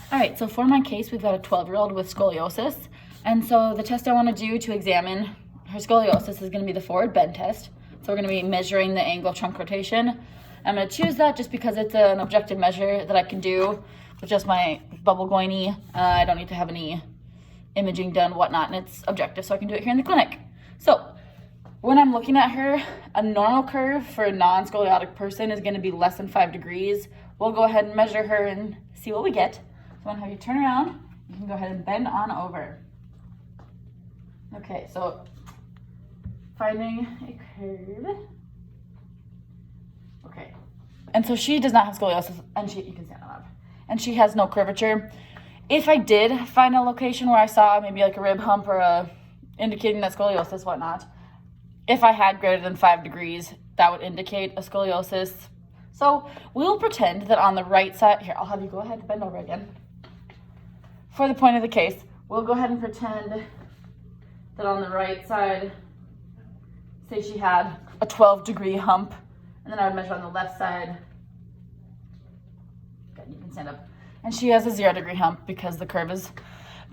All right, so for my case, we've got a 12-year-old with scoliosis. And so the test I want to do to examine her scoliosis is going to be the forward bend test. So we're going to be measuring the angle of trunk rotation. I'm going to choose that just because it's an objective measure that I can do with just my bubble goiny. I don't need to have any imaging done, whatnot, and it's objective, so I can do it here in the clinic. So when I'm looking at her, a normal curve for a non-scoliotic person is going to be less than 5 degrees. We'll go ahead and measure her and see what we get. So I'm going to have you turn around. You can go ahead and bend on over. Okay, so finding a curve. Okay, and so she does not have scoliosis, and you can stand up. And she has no curvature. If I did find a location where I saw maybe like a rib hump or indicating that scoliosis, whatnot, if I had greater than 5 degrees, that would indicate a scoliosis. So we'll pretend that on the right side, here, I'll have you go ahead and bend over again. For the point of the case, we'll go ahead and pretend that on the right side, say she had a 12-degree hump, and then I would measure on the left side. Good, you can stand up. And she has a 0-degree hump because the curve is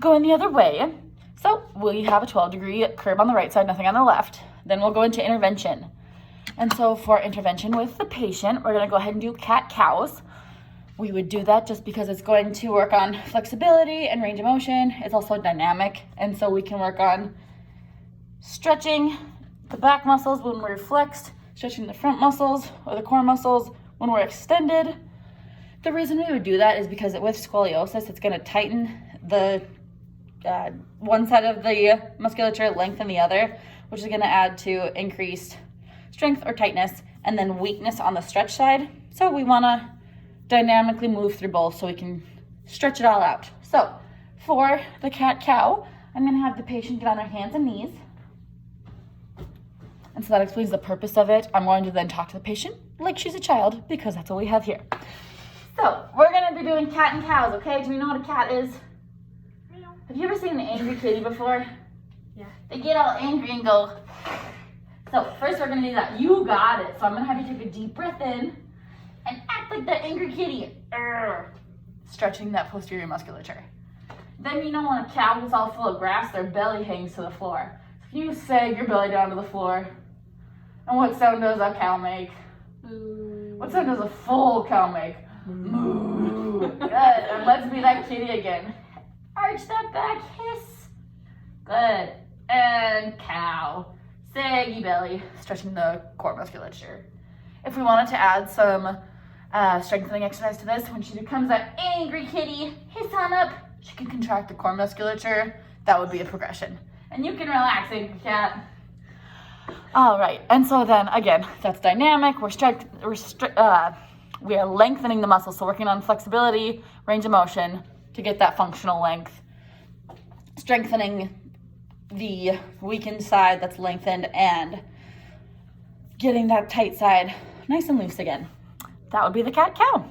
going the other way. So we have a 12-degree curve on the right side, nothing on the left. Then we'll go into intervention. And so for intervention with the patient, we're going to go ahead and do cat-cows. We would do that just because it's going to work on flexibility and range of motion. It's also dynamic, and so we can work on stretching the back muscles when we're flexed, stretching the front muscles or the core muscles when we're extended. The reason we would do that is because with scoliosis, it's going to tighten the one side of the musculature, lengthen the other, which is going to add to increased strength or tightness, and then weakness on the stretch side. So we want to dynamically move through both so we can stretch it all out. So for the cat-cow, I'm going to have the patient get on their hands and knees. And so that explains the purpose of it. I'm going to then talk to the patient like she's a child because that's what we have here. So we're going to be doing cat and cows, okay? Do you know what a cat is? Have you ever seen an angry kitty before? Yeah. They get all angry and go. So first we're going to do that. You got it. So I'm going to have you take a deep breath in and act like the angry kitty. Stretching that posterior musculature. Then when a cow gets all full of grass, their belly hangs to the floor. So can you sag your belly down to the floor? And what sound does a cow make? Moo. What sound does a full cow make? Moo. Good. And let's be that kitty again. Arch that back, hiss. Good. And cow. Saggy belly, stretching the core musculature. If we wanted to add some strengthening exercise to this, when she becomes that angry kitty, hiss on up, she can contract the core musculature. That would be a progression. And you can relax, angry cat. All right, and so then again, that's dynamic. We are lengthening the muscles, so working on flexibility, range of motion to get that functional length, strengthening the weakened side that's lengthened, and getting that tight side nice and loose again. That would be the cat-cow.